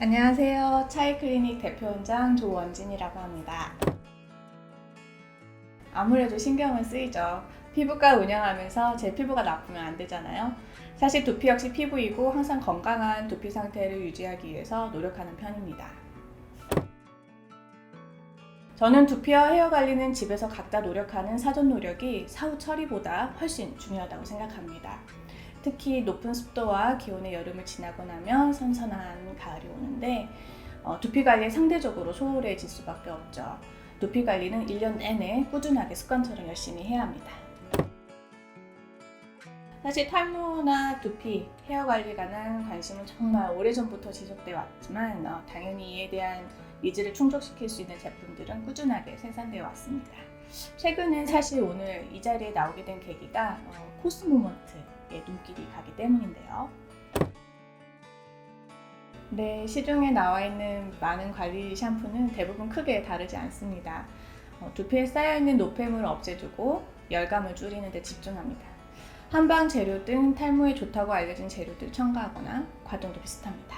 안녕하세요. 차이클리닉 대표원장 조원진이라고 합니다. 아무래도 신경은 쓰이죠. 피부과 운영하면서 제 피부가 나쁘면 안 되잖아요. 사실 두피 역시 피부이고 항상 건강한 두피 상태를 유지하기 위해서 노력하는 편입니다. 저는 두피와 헤어 관리는 집에서 각자 노력하는 사전 노력이 사후 처리보다 훨씬 중요하다고 생각합니다. 특히 높은 습도와 기온의 여름을 지나고 나면 선선한 가을이 오는데 두피 관리에 상대적으로 소홀해질 수밖에 없죠. 두피 관리는 1년 내내 꾸준하게 습관처럼 열심히 해야 합니다. 사실 탈모나 두피, 헤어 관리에 관한 관심은 정말 오래전부터 지속되어 왔지만 당연히 이에 대한 니즈를 충족시킬 수 있는 제품들은 꾸준하게 생산되어 왔습니다. 최근엔 사실 오늘 이 자리에 나오게 된 계기가 코스모먼트에 눈길이 가기 때문인데요. 네, 시중에 나와 있는 많은 관리 샴푸는 대부분 크게 다르지 않습니다. 두피에 쌓여있는 노폐물을 없애주고 열감을 줄이는 데 집중합니다. 한방 재료 등 탈모에 좋다고 알려진 재료들 첨가하거나 과정도 비슷합니다.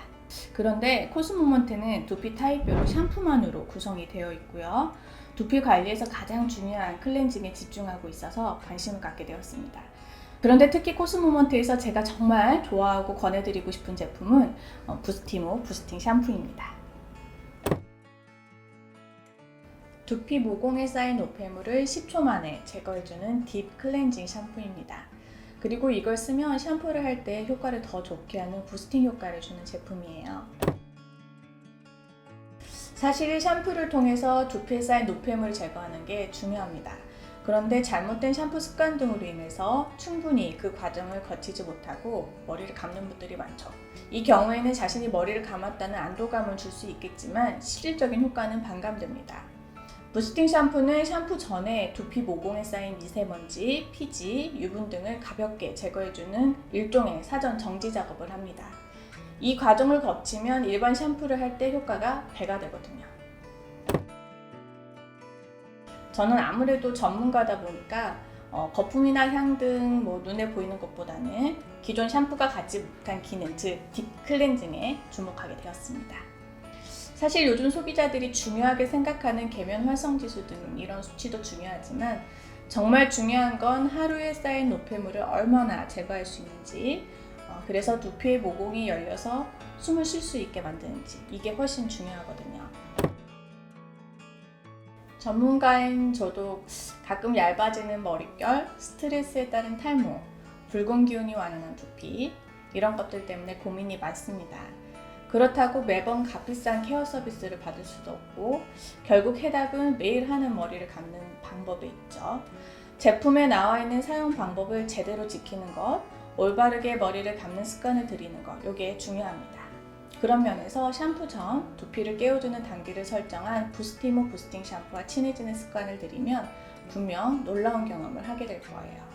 그런데 코스모먼트는 두피 타입별로 샴푸만으로 구성이 되어 있고요. 두피 관리에서 가장 중요한 클렌징에 집중하고 있어서 관심을 갖게 되었습니다. 그런데 특히 코스모먼트에서 제가 정말 좋아하고 권해드리고 싶은 제품은 부스티모 부스팅 샴푸입니다. 두피 모공에 쌓인 노폐물을 10초 만에 제거해주는 딥 클렌징 샴푸입니다. 그리고 이걸 쓰면 샴푸를 할 때 효과를 더 좋게 하는 부스팅 효과를 주는 제품이에요. 사실 샴푸를 통해서 두피에 쌓인 노폐물을 제거하는 게 중요합니다. 그런데 잘못된 샴푸 습관 등으로 인해서 충분히 그 과정을 거치지 못하고 머리를 감는 분들이 많죠. 이 경우에는 자신이 머리를 감았다는 안도감을 줄 수 있겠지만 실질적인 효과는 반감됩니다. 부스팅 샴푸는 샴푸 전에 두피 모공에 쌓인 미세먼지, 피지, 유분 등을 가볍게 제거해주는 일종의 사전 정지 작업을 합니다. 이 과정을 거치면 일반 샴푸를 할 때 효과가 배가 되거든요. 저는 아무래도 전문가다 보니까 거품이나 향 등 눈에 보이는 것보다는 기존 샴푸가 갖지 못한 기능, 즉 딥 클렌징에 주목하게 되었습니다. 사실 요즘 소비자들이 중요하게 생각하는 계면 활성지수 등 이런 수치도 중요하지만 정말 중요한 건 하루에 쌓인 노폐물을 얼마나 제거할 수 있는지, 그래서 두피의 모공이 열려서 숨을 쉴 수 있게 만드는지, 이게 훨씬 중요하거든요. 전문가인 저도 가끔 얇아지는 머릿결, 스트레스에 따른 탈모, 붉은 기운이 완화한 두피, 이런 것들 때문에 고민이 많습니다. 그렇다고 매번 값비싼 케어 서비스를 받을 수도 없고 결국 해답은 매일 하는 머리를 감는 방법에 있죠. 제품에 나와 있는 사용 방법을 제대로 지키는 것, 올바르게 머리를 감는 습관을 들이는 것, 이게 중요합니다. 그런 면에서 샴푸 전 두피를 깨워주는 단계를 설정한 부스티모 부스팅 샴푸와 친해지는 습관을 들이면 분명 놀라운 경험을 하게 될 거예요.